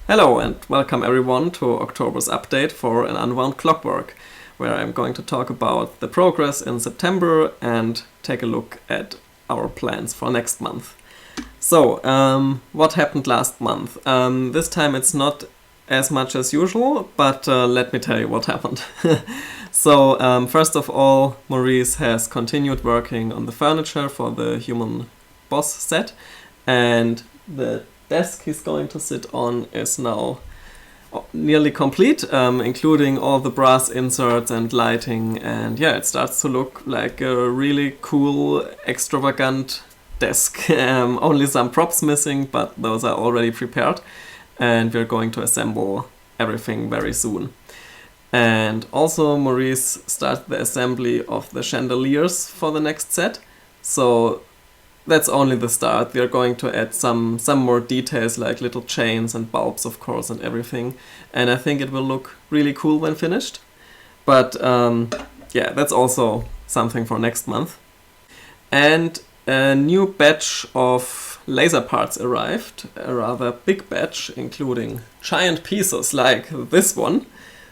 Hello and welcome everyone to October's update for an Unwound Clockwork, where I'm going to talk about the progress in September and take a look at our plans for next month. So, what happened last month? This time it's not as much as usual, but let me tell you what happened. So, first of all, Maurice has continued working on the furniture for the human boss set, and the desk he's going to sit on is now nearly complete, including all the brass inserts and lighting, and yeah, it starts to look like a really cool, extravagant desk. Only some props missing, but those are already prepared, and we're going to assemble everything very soon. And also Maurice started the assembly of the chandeliers for the next set, so that's only the start. We are going to add some more details like little chains and bulbs, of course, and everything. And I think it will look really cool when finished. But yeah, that's also something for next month. And a new batch of laser parts arrived, a rather big batch, including giant pieces like this one.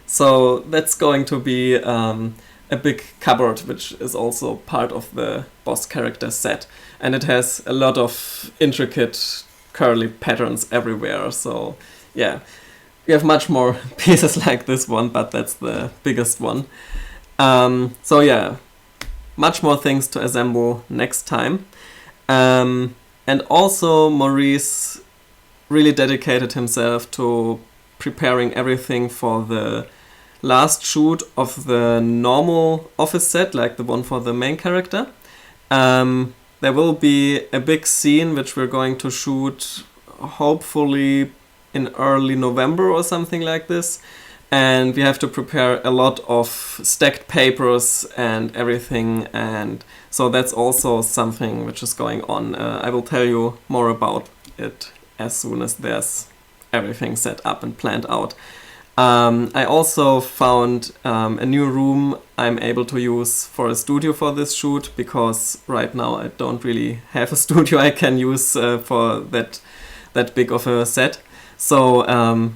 So that's going to be a big cupboard, which is also part of the boss character set. And it has a lot of intricate curly patterns everywhere. So yeah, we have much more pieces like this one, but that's the biggest one. So yeah, much more things to assemble next time. And also Maurice really dedicated himself to preparing everything for the last shoot of the normal office set, like the one for the main character. There will be a big scene which we're going to shoot hopefully in early November or something like this. And we have to prepare a lot of stacked papers and everything. And so that's also something which is going on. I will tell you more about it as soon as there's everything set up and planned out. I also found a new room I'm able to use for a studio for this shoot, because right now I don't really have a studio I can use for that big of a set. So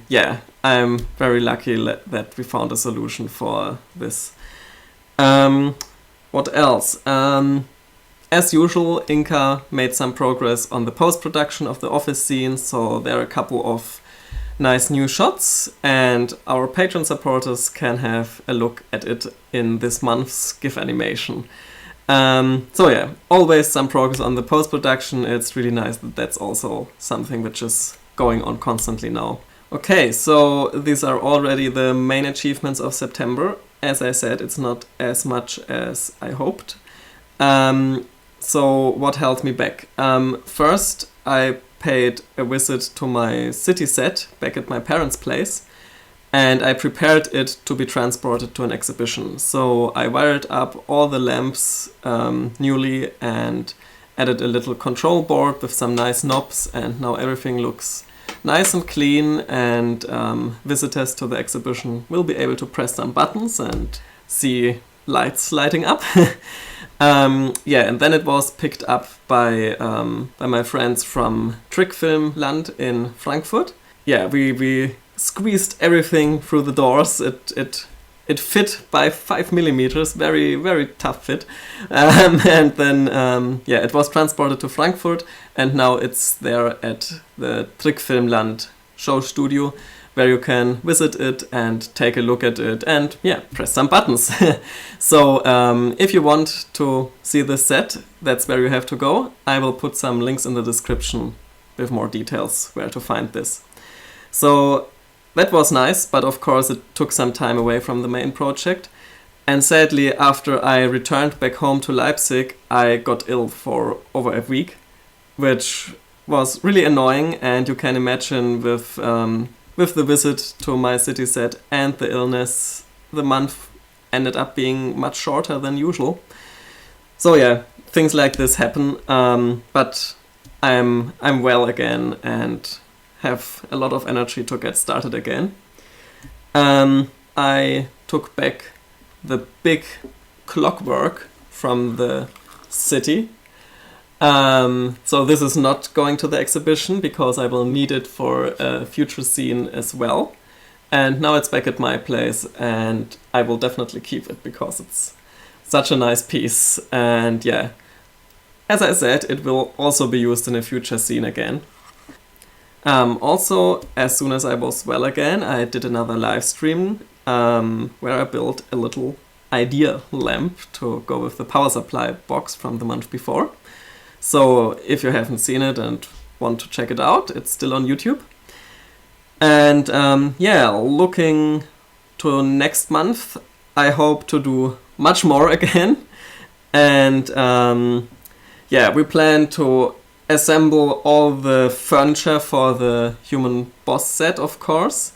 yeah, I'm very lucky that we found a solution for this. What else? As usual, Inka made some progress on the post-production of the office scene, so there are a couple of nice new shots, and our patron supporters can have a look at it in this month's GIF animation. So yeah, always some progress on the post-production. It's really nice that that's also something which is going on constantly now. Okay, so these are already the main achievements of September. As I said, it's not as much as I hoped. So what held me back? First, I paid a visit to my city set back at my parents' place, and I prepared it to be transported to an exhibition. So I wired up all the lamps newly and added a little control board with some nice knobs, and now everything looks nice and clean, and visitors to the exhibition will be able to press some buttons and see lights lighting up. Yeah, and then it was picked up by my friends from Trickfilmland in Frankfurt. Yeah, we squeezed everything through the doors. It fit by 5 millimeters, very, very tough fit. And then yeah, it was transported to Frankfurt, and now it's there at the Trickfilmland show studio, where you can visit it and take a look at it and yeah, press some buttons. So if you want to see this set, that's where you have to go. I will put some links in the description with more details where to find this. So that was nice, but of course it took some time away from the main project. And sadly, after I returned back home to Leipzig, I got ill for over a week, which was really annoying. And you can imagine with the visit to my city set and the illness, the month ended up being much shorter than usual. So yeah, things like this happen, but I'm well again and have a lot of energy to get started again. I took back the big clockwork from the city, So this is not going to the exhibition because I will need it for a future scene as well. And now it's back at my place, and I will definitely keep it because it's such a nice piece. And yeah, as I said, it will also be used in a future scene again. Also, as soon as I was well again, I did another live stream where I built a little idea lamp to go with the power supply box from the month before. So if you haven't seen it and want to check it out, it's still on YouTube. And yeah, looking to next month, I hope to do much more again. And yeah, we plan to assemble all the furniture for the human boss set, of course,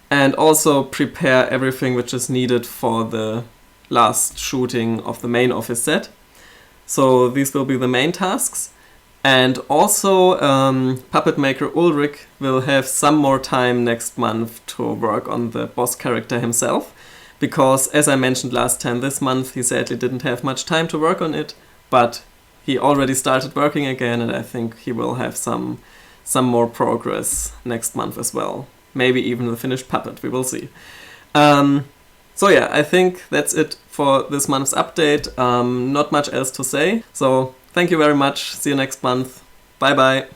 and also prepare everything which is needed for the last shooting of the main office set. So these will be the main tasks. And also puppet maker Ulrich will have some more time next month to work on the boss character himself, because as I mentioned last time, this month he sadly didn't have much time to work on it, but he already started working again, and I think he will have some more progress next month as well. Maybe even the finished puppet, we will see. So yeah, I think that's it for this month's update. Not much else to say. So thank you very much. See you next month. Bye bye.